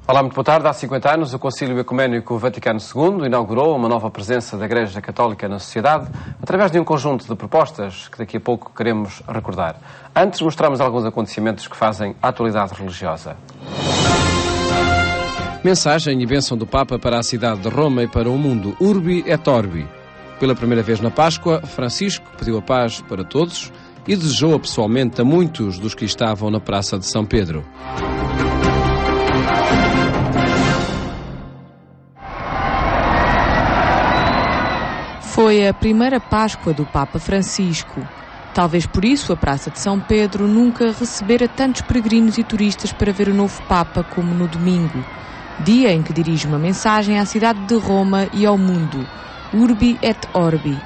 Olá, muito boa tarde. Há 50 anos, o Concílio Ecuménico Vaticano II inaugurou uma nova presença da Igreja Católica na sociedade através de um conjunto de propostas que daqui a pouco queremos recordar. Antes, mostramos alguns acontecimentos que fazem a atualidade religiosa. Mensagem e bênção do Papa para a cidade de Roma e para o mundo. Urbi et Orbi. Pela primeira vez na Páscoa, Francisco pediu a paz para todos e desejou-a pessoalmente a muitos dos que estavam na Praça de São Pedro. Foi a primeira Páscoa do Papa Francisco. Talvez por isso a Praça de São Pedro nunca recebera tantos peregrinos e turistas para ver o novo Papa como no domingo, dia em que dirige uma mensagem à cidade de Roma e ao mundo, Urbi et Orbi.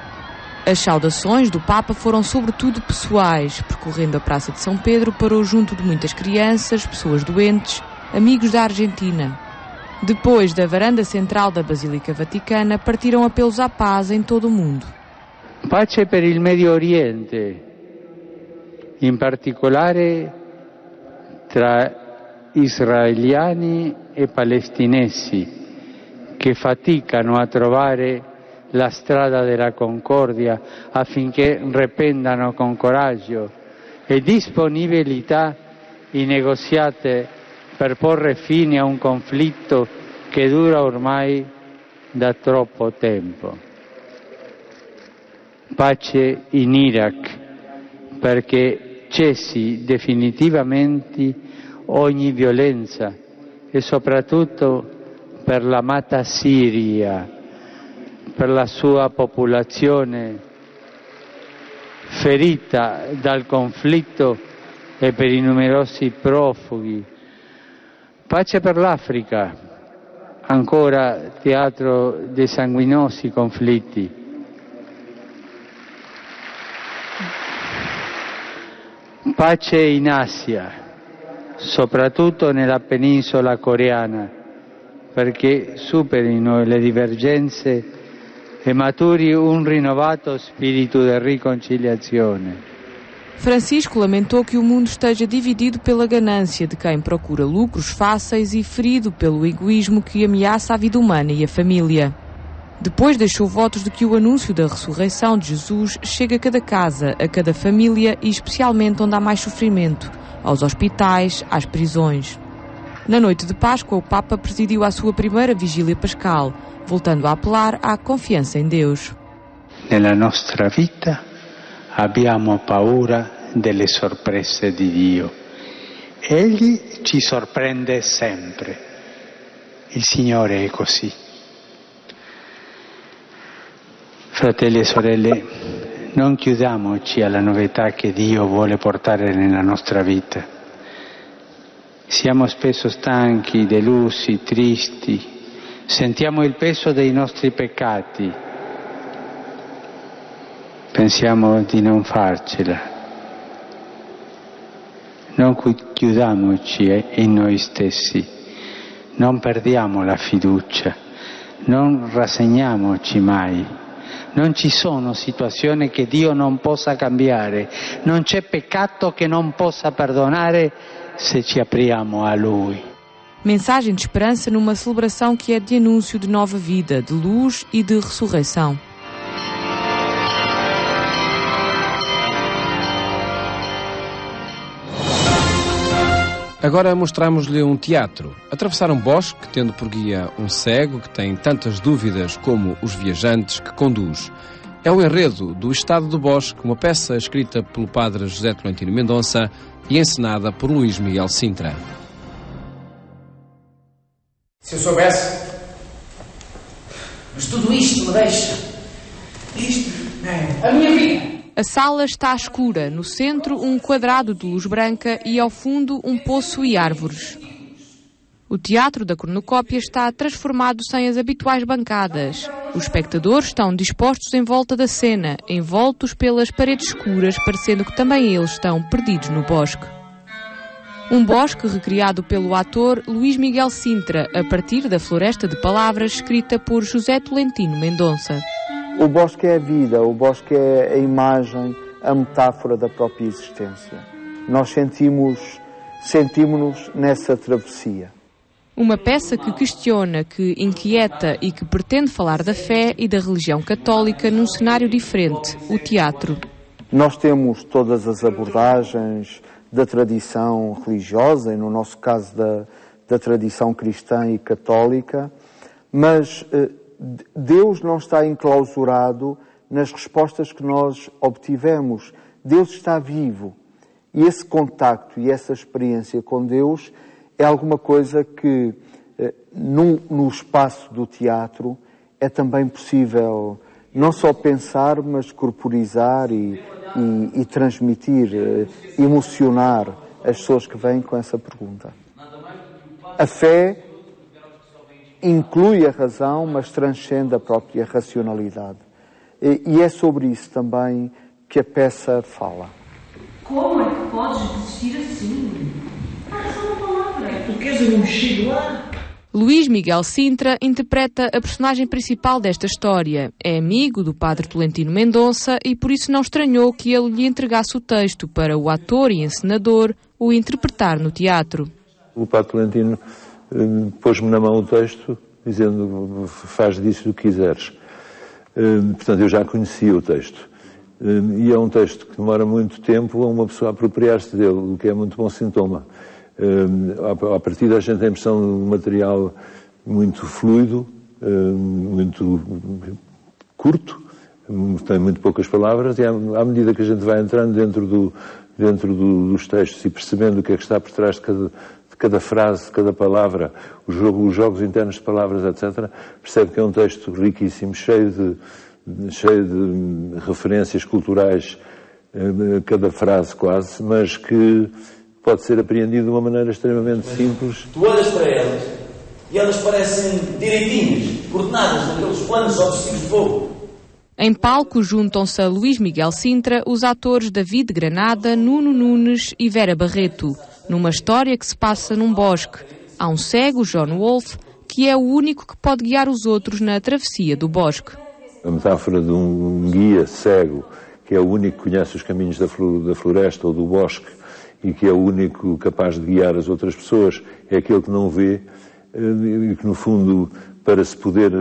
As saudações do Papa foram sobretudo pessoais, percorrendo a Praça de São Pedro para o junto de muitas crianças, pessoas doentes, amigos da Argentina. Depois da varanda central da Basílica Vaticana, partiram apelos à paz em todo o mundo. Pace per il Medio Oriente, in particolare tra israeliani e palestinesi, che faticano a trovare la strada della concordia affinché reprendano con coraggio e disponibilità i negoziati per porre fine a un conflitto che dura ormai da troppo tempo. Pace in Iraq, perché cessi definitivamente ogni violenza e soprattutto per l'amata Siria, per la sua popolazione ferita dal conflitto e per i numerosi profughi. Pace per l'Africa, ancora teatro dei sanguinosi conflitti. Pace in Asia, soprattutto nella penisola coreana, perché superino le divergenze e maturi un rinnovato spirito di riconciliazione. Francisco lamentou que o mundo esteja dividido pela ganância de quem procura lucros fáceis e ferido pelo egoísmo que ameaça a vida humana e a família. Depois deixou votos de que o anúncio da ressurreição de Jesus chegue a cada casa, a cada família e especialmente onde há mais sofrimento, aos hospitais, às prisões. Na noite de Páscoa, o Papa presidiu a sua primeira vigília pascal, voltando a apelar à confiança em Deus. Nella nostra vita abbiamo paura delle sorprese di Dio. Egli ci sorprende sempre. Il Signore è così. Fratelli e sorelle, non chiudiamoci alla novità che Dio vuole portare nella nostra vita. Siamo spesso stanchi, delusi, tristi, sentiamo il peso dei nostri peccati. Pensiamo di non farcela. Non chiudiamoci in noi stessi, non perdiamo la fiducia, non rassegniamoci mai. Non ci sono situazioni che Dio non possa cambiare, non c'è peccato che non possa perdonare se ci apriamo a Lui. Mensagem de esperança numa celebração que é de anúncio de nova vida, de luz e de ressurreição. Agora mostramos-lhe um teatro. Atravessar um bosque, tendo por guia um cego que tem tantas dúvidas como os viajantes que conduz. É o enredo do Estado do Bosque, uma peça escrita pelo padre José Tolentino Mendonça e encenada por Luís Miguel Sintra. Se eu soubesse, mas tudo isto me deixa. Isto é a minha vida. A sala está escura, no centro um quadrado de luz branca e ao fundo um poço e árvores. O teatro da cornucópia está transformado sem as habituais bancadas. Os espectadores estão dispostos em volta da cena, envoltos pelas paredes escuras, parecendo que também eles estão perdidos no bosque. Um bosque recriado pelo ator Luís Miguel Sintra, a partir da Floresta de Palavras, escrita por José Tolentino Mendonça. O bosque é a vida, o bosque é a imagem, a metáfora da própria existência. Nós sentimos-nos nessa travessia. Uma peça que questiona, que inquieta e que pretende falar da fé e da religião católica num cenário diferente, o teatro. Nós temos todas as abordagens da tradição religiosa, e no nosso caso da tradição cristã e católica, mas Deus não está enclausurado nas respostas que nós obtivemos. Deus está vivo. E esse contacto e essa experiência com Deus é alguma coisa que no espaço do teatro é também possível não só pensar, mas corporizar e transmitir, emocionar as pessoas que vêm com essa pergunta. A fé inclui a razão, mas transcende a própria racionalidade. E é sobre isso também que a peça fala. Como é que podes desistir assim? Só uma palavra. Tu queres um bexigo lá? Luís Miguel Sintra interpreta a personagem principal desta história. É amigo do padre Tolentino Mendonça e por isso não estranhou que ele lhe entregasse o texto para o ator e encenador o interpretar no teatro. O padre Tolentino pôs-me na mão o texto, dizendo: faz disso o que quiseres. Portanto, eu já conhecia o texto. E é um texto que demora muito tempo a uma pessoa apropriar-se dele, o que é muito bom sintoma. A partir da gente tem a impressão de um material muito fluido, muito curto, tem muito poucas palavras, e à medida que a gente vai entrando dentro dos textos e percebendo o que é que está por trás de cada frase, de cada palavra, os jogos internos de palavras, etc., percebe que é um texto riquíssimo, cheio de referências culturais, cada frase quase, mas que pode ser apreendido de uma maneira extremamente simples. Tu olhas para elas e elas parecem direitinhas, coordenadas naqueles planos obsessivos de fogo. Em palco juntam-se a Luís Miguel Sintra os atores David Granada, Nuno Nunes e Vera Barreto, numa história que se passa num bosque. Há um cego, John Wolfe, que é o único que pode guiar os outros na travessia do bosque. A metáfora de um guia cego, que é o único que conhece os caminhos da floresta ou do bosque e que é o único capaz de guiar as outras pessoas, é aquele que não vê e que, no fundo, para se poder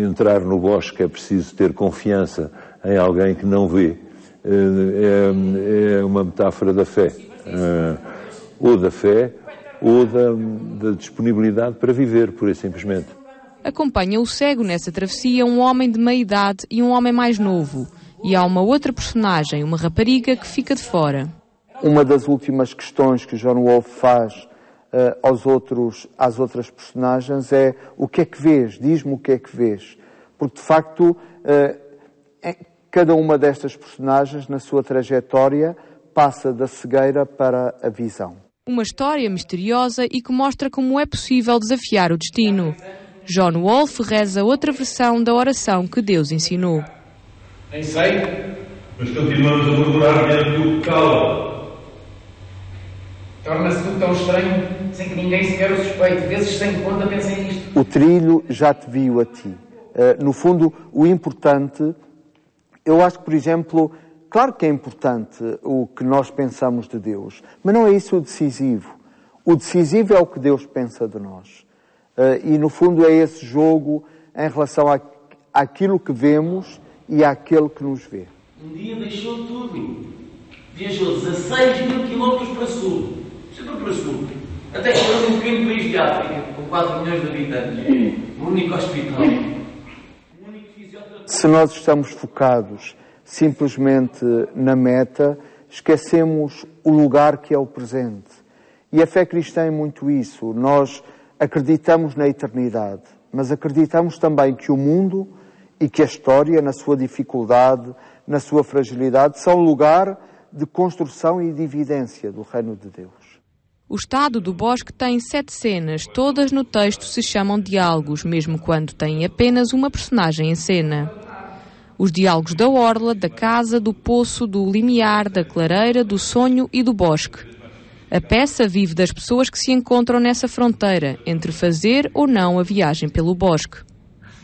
entrar no bosque é preciso ter confiança em alguém que não vê. É uma metáfora da fé, ou da fé, ou da disponibilidade para viver, pura e simplesmente. Acompanha o cego nessa travessia um homem de meia idade e um homem mais novo. E há uma outra personagem, uma rapariga, que fica de fora. Uma das últimas questões que John Wolfe faz às outras personagens é: o que é que vês? Diz-me o que é que vês. Porque, de facto, cada uma destas personagens, na sua trajetória, passa da cegueira para a visão. Uma história misteriosa e que mostra como é possível desafiar o destino. John Wolfe reza outra versão da oração que Deus ensinou. Nem sei, mas continuamos a murmurar diante do que cala. Torna-se tudo tão estranho, sem que ninguém sequer o suspeite. Vezes sem conta pensem nisto. O trilho já te viu a ti. No fundo, o importante, eu acho que, por exemplo, claro que é importante o que nós pensamos de Deus, mas não é isso o decisivo. O decisivo é o que Deus pensa de nós. E, no fundo, é esse jogo em relação àquilo que vemos e àquele que nos vê. Um dia deixou tudo. Viajou 16 mil quilómetros para sul. Sempre para sul. Até que foi um pequeno país de África, com 4 milhões de habitantes. Um único hospital. Um único fisioterapeuta. Se nós estamos focados simplesmente na meta, esquecemos o lugar que é o presente. E a fé cristã é muito isso. Nós acreditamos na eternidade, mas acreditamos também que o mundo e que a história, na sua dificuldade, na sua fragilidade, são lugar de construção e de evidência do reino de Deus. O estado do bosque tem 7 cenas, todas no texto se chamam diálogos, mesmo quando tem apenas uma personagem em cena. Os diálogos da orla, da casa, do poço, do limiar, da clareira, do sonho e do bosque. A peça vive das pessoas que se encontram nessa fronteira, entre fazer ou não a viagem pelo bosque.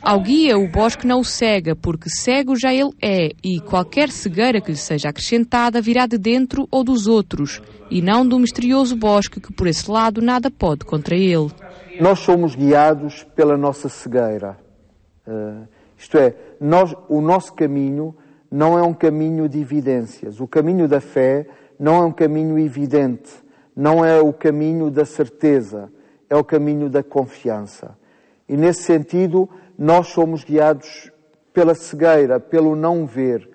Ao guia, o bosque não o cega, porque cego já ele é, e qualquer cegueira que lhe seja acrescentada virá de dentro ou dos outros, e não do misterioso bosque que, por esse lado, nada pode contra ele. Nós somos guiados pela nossa cegueira. Isto é, o nosso caminho não é um caminho de evidências. O caminho da fé não é um caminho evidente, não é o caminho da certeza, é o caminho da confiança. E nesse sentido, nós somos guiados pela cegueira, pelo não ver.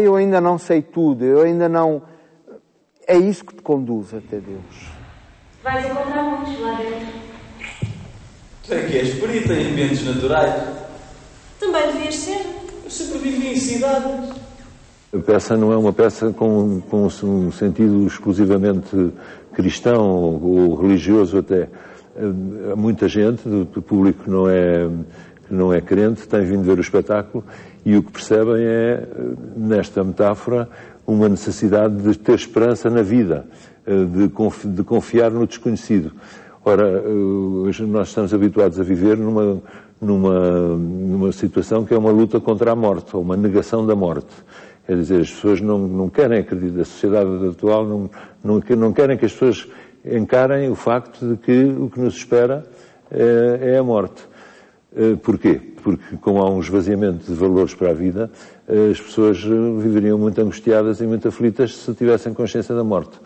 Eu ainda não sei tudo, eu ainda não... É isso que te conduz até Deus. Vais encontrar muitos lá dentro. Tu é que és perita em ambientes naturais. Também devias ser. Eu sempre vivi em cidades. A peça não é uma peça com um sentido exclusivamente cristão ou religioso até. Há muita gente do público que não é crente, tem vindo ver o espetáculo e o que percebem é, nesta metáfora, uma necessidade de ter esperança na vida, de confiar no desconhecido. Ora, hoje nós estamos habituados a viver numa situação que é uma luta contra a morte, ou uma negação da morte. Quer dizer, as pessoas não querem acreditar, a sociedade atual não querem que as pessoas encarem o facto de que o que nos espera é a morte. Porquê? Porque, como há um esvaziamento de valores para a vida, as pessoas viveriam muito angustiadas e muito aflitas se tivessem consciência da morte.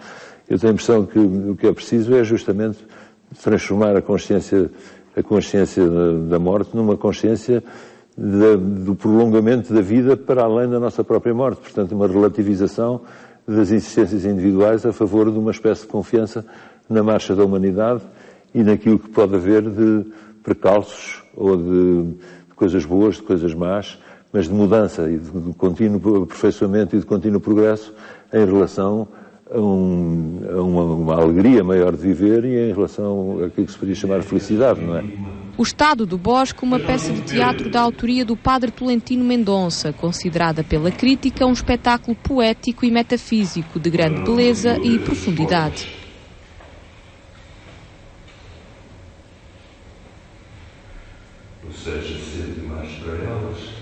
Eu tenho a impressão que o que é preciso é justamente transformar a consciência da morte numa consciência do prolongamento da vida para além da nossa própria morte. Portanto, uma relativização das existências individuais a favor de uma espécie de confiança na marcha da humanidade e naquilo que pode haver de precalços ou de coisas boas, de coisas más, mas de mudança e de contínuo aperfeiçoamento e de contínuo progresso em relação a uma alegria maior de viver e em relação àquilo que se podia chamar de felicidade, não é? O Estado do Bosque, uma peça de teatro da autoria do padre Tolentino Mendonça, considerada pela crítica um espetáculo poético e metafísico de grande beleza e profundidade. Ou seja, ser demais para elas.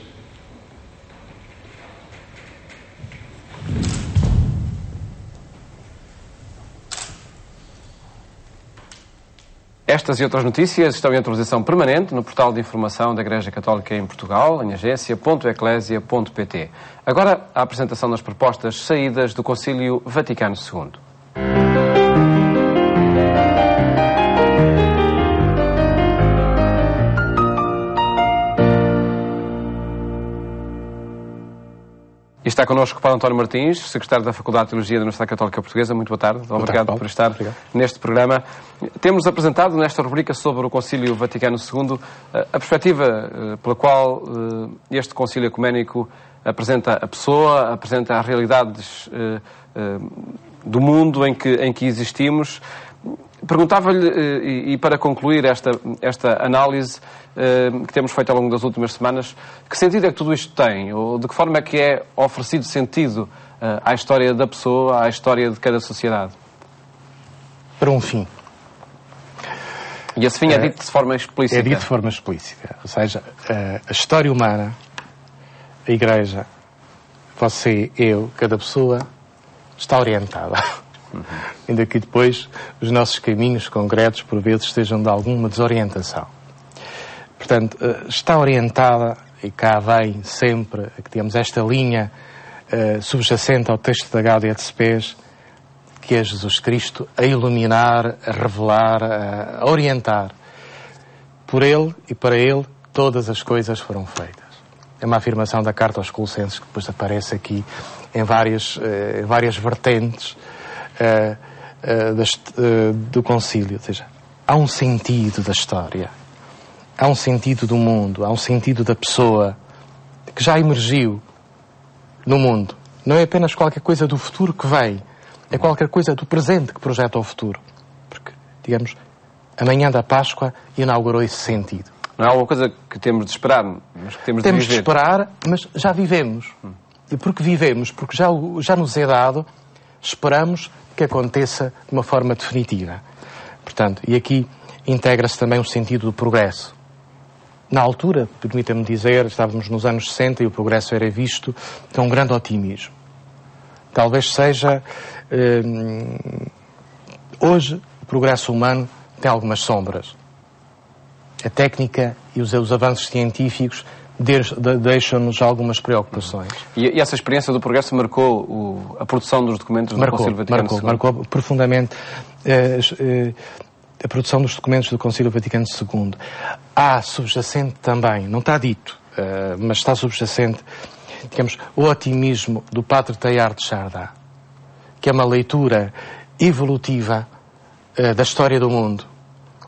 Estas e outras notícias estão em atualização permanente no portal de informação da Igreja Católica em Portugal, em agência.eclesia.pt. Agora, a apresentação das propostas saídas do Concílio Vaticano II. Está connosco o Padre António Martins, secretário da Faculdade de Teologia da Universidade Católica Portuguesa. Muito boa tarde. Obrigado por estar neste programa. Temos apresentado nesta rubrica sobre o Concílio Vaticano II a perspectiva pela qual este Concílio Ecuménico apresenta a pessoa, apresenta as realidades do mundo em que existimos. Perguntava-lhe, e para concluir esta análise que temos feito ao longo das últimas semanas, que sentido é que tudo isto tem? Ou de que forma é que é oferecido sentido à história da pessoa, à história de cada sociedade? Para um fim. E esse fim é dito de forma explícita? É dito de forma explícita. Ou seja, a história humana, a Igreja, você, eu, cada pessoa, está orientada. Ainda que depois os nossos caminhos concretos, por vezes, estejam de alguma desorientação. Portanto, está orientada, e cá vem sempre, que temos esta linha subjacente ao texto da Gaudia et Spes, que é Jesus Cristo a iluminar, a revelar, a orientar. Por Ele e para Ele, todas as coisas foram feitas. É uma afirmação da Carta aos Colossenses, que depois aparece aqui em várias vertentes do concílio. Ou seja, há um sentido da história, há um sentido do mundo, há um sentido da pessoa que já emergiu no mundo. Não é apenas qualquer coisa do futuro que vem, é qualquer coisa do presente que projeta o futuro. Porque, digamos, a manhã da Páscoa inaugurou esse sentido. Não é alguma coisa que temos de esperar, mas que temos de viver. Temos de esperar, mas já vivemos. E porque vivemos, porque já nos é dado, esperamos que aconteça de uma forma definitiva. Portanto, e aqui integra-se também o sentido do progresso. Na altura, permita-me dizer, estávamos nos anos 60 e o progresso era visto com um grande otimismo. Talvez seja... hoje, o progresso humano tem algumas sombras. A técnica e os avanços científicos deixam-nos algumas preocupações. E essa experiência do progresso marcou a produção dos documentos do Concílio Vaticano II? Marcou profundamente a produção dos documentos do Concílio Vaticano II. Há subjacente também, não está dito, mas está subjacente, digamos, o otimismo do Padre Teilhard de Chardin, que é uma leitura evolutiva da história do mundo,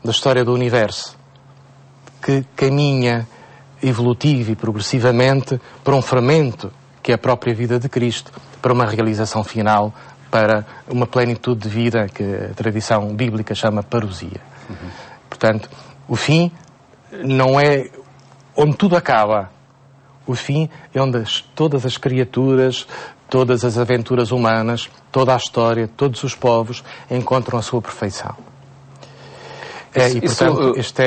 da história do universo, que caminha evolutivo e progressivamente para um fermento que é a própria vida de Cristo, para uma realização final, para uma plenitude de vida que a tradição bíblica chama parousia. Portanto, o fim não é onde tudo acaba. O fim é onde todas as criaturas, todas as aventuras humanas, toda a história, todos os povos encontram a sua perfeição. Portanto, este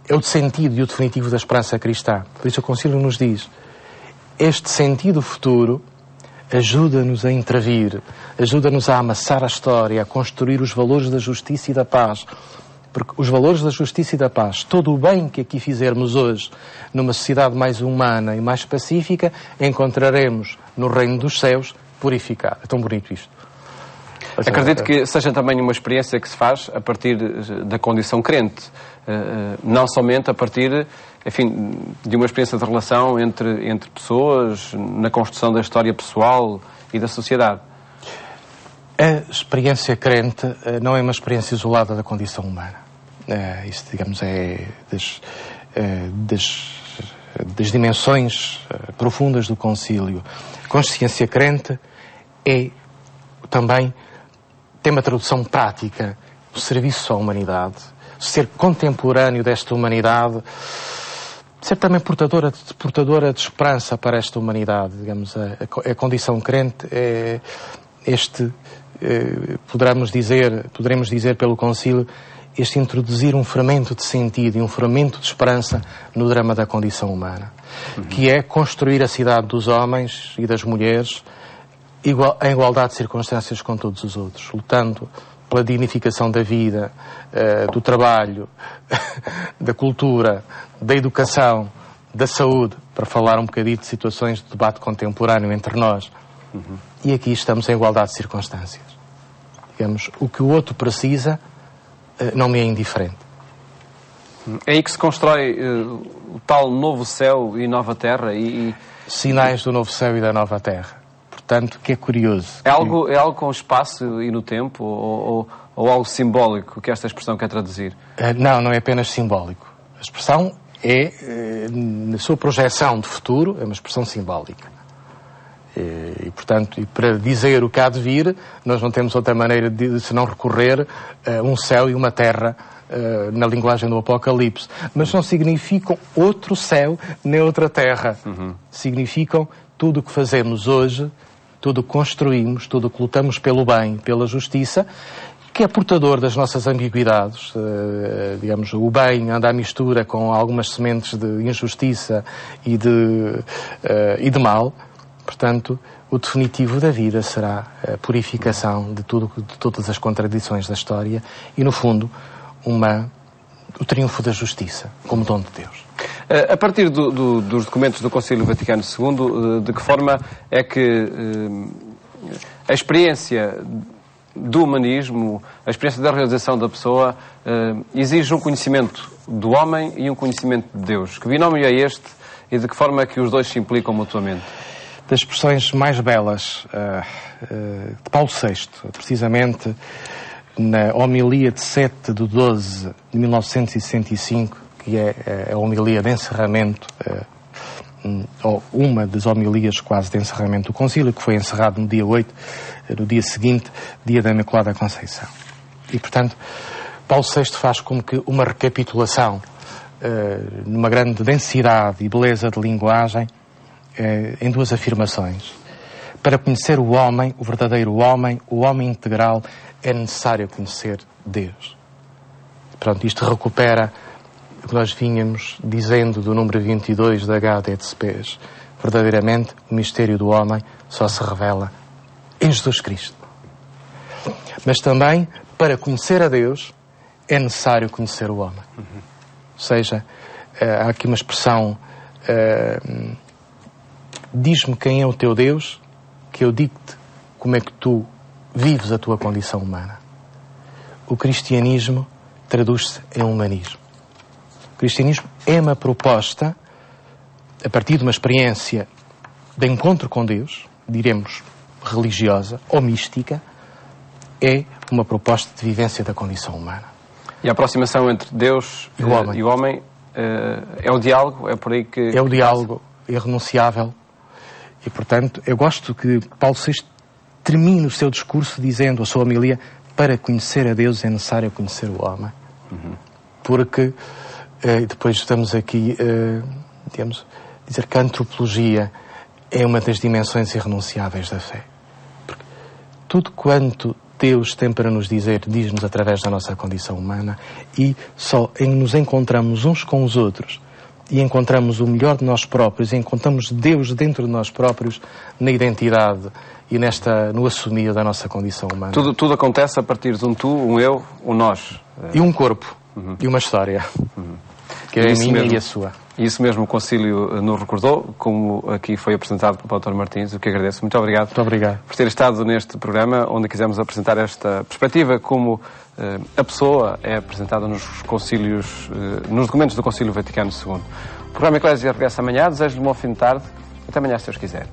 é o sentido e o definitivo da esperança cristã. Por isso o Concílio nos diz, este sentido futuro ajuda-nos a intervir, ajuda-nos a amassar a história, a construir os valores da justiça e da paz. Porque os valores da justiça e da paz, todo o bem que aqui fizermos hoje, numa sociedade mais humana e mais pacífica, encontraremos no reino dos céus purificado. É tão bonito isto. Acredito que seja também uma experiência que se faz a partir da condição crente, não somente a partir, enfim, de uma experiência de relação entre pessoas, na construção da história pessoal e da sociedade. A experiência crente não é uma experiência isolada da condição humana. Isso, digamos, é das dimensões profundas do concílio. A consciência crente é também tem uma tradução prática, o serviço à humanidade, ser contemporâneo desta humanidade, ser também portadora de esperança para esta humanidade. Digamos, a condição crente é poderemos dizer pelo Concílio, este introduzir um fermento de sentido e um fermento de esperança no drama da condição humana, que é construir a cidade dos homens e das mulheres em igualdade de circunstâncias com todos os outros, lutando pela dignificação da vida, do trabalho, da cultura, da educação, da saúde, para falar um bocadinho de situações de debate contemporâneo entre nós. E aqui estamos em igualdade de circunstâncias. Digamos, o que o outro precisa não me é indiferente. É aí que se constrói o tal novo céu e nova terra e... Sinais do novo céu e da nova terra. Portanto, que é curioso. É algo com espaço e no tempo ou algo simbólico que esta expressão quer traduzir? Não é apenas simbólico. A expressão é, na sua projeção de futuro, é uma expressão simbólica. E, portanto, para dizer o que há de vir, nós não temos outra maneira de senão recorrer a um céu e uma terra na linguagem do Apocalipse. Mas não significam outro céu nem outra terra. Significam tudo o que fazemos hoje, tudo o que construímos, tudo o que lutamos pelo bem, pela justiça, que é portador das nossas ambiguidades. Digamos, o bem anda à mistura com algumas sementes de injustiça e de mal. Portanto, o definitivo da vida será a purificação de todas as contradições da história e, no fundo, o triunfo da justiça como dom de Deus. A partir dos documentos do Concílio Vaticano II, de que forma é que a experiência do humanismo, a experiência da realização da pessoa, exige um conhecimento do homem e um conhecimento de Deus? Que binómio é este e de que forma é que os dois se implicam mutuamente? Das expressões mais belas de Paulo VI, precisamente na homilia de 7/12 de 1965, que é a homilia de encerramento, ou uma das homilias quase de encerramento do concílio, que foi encerrado no dia 8, no dia seguinte, dia da Imaculada Conceição. E, portanto, Paulo VI faz como que uma recapitulação, numa grande densidade e beleza de linguagem, em duas afirmações. Para conhecer o homem, o verdadeiro homem, o homem integral, é necessário conhecer Deus. Pronto, isto recupera que nós vínhamos dizendo do número 22 da Gaudium et Spes. Verdadeiramente, o mistério do homem só se revela em Jesus Cristo. Mas também, para conhecer a Deus, é necessário conhecer o homem. Ou seja, há aqui uma expressão, diz-me quem é o teu Deus, que eu digo-te como é que tu vives a tua condição humana. O cristianismo traduz-se em humanismo. O cristianismo é uma proposta, a partir de uma experiência de encontro com Deus, diremos religiosa ou mística, é uma proposta de vivência da condição humana. E a aproximação entre Deus e o homem é o diálogo? É por aí que... É o diálogo irrenunciável. E, portanto, eu gosto que Paulo VI termine o seu discurso dizendo, a sua homilia, para conhecer a Deus é necessário conhecer o homem. Porque, depois estamos aqui, digamos, dizer que a antropologia é uma das dimensões irrenunciáveis da fé. Porque tudo quanto Deus tem para nos dizer, diz-nos através da nossa condição humana, e só em nos encontramos uns com os outros e encontramos o melhor de nós próprios e encontramos Deus dentro de nós próprios na identidade e no assumir da nossa condição humana. Tudo acontece a partir de um tu, um eu, um nós. E um corpo. E uma história. Que é a minha e a sua. E isso mesmo o Concílio nos recordou, como aqui foi apresentado pelo Dr. Martins, o que agradeço. Muito obrigado. Muito obrigado. Por ter estado neste programa, onde quisemos apresentar esta perspectiva, como a pessoa é apresentada nos concílios, nos documentos do Concílio Vaticano II. O programa Eclésia regressa amanhã. Desejo-lhe um bom fim de tarde. Até amanhã, se Deus quiser.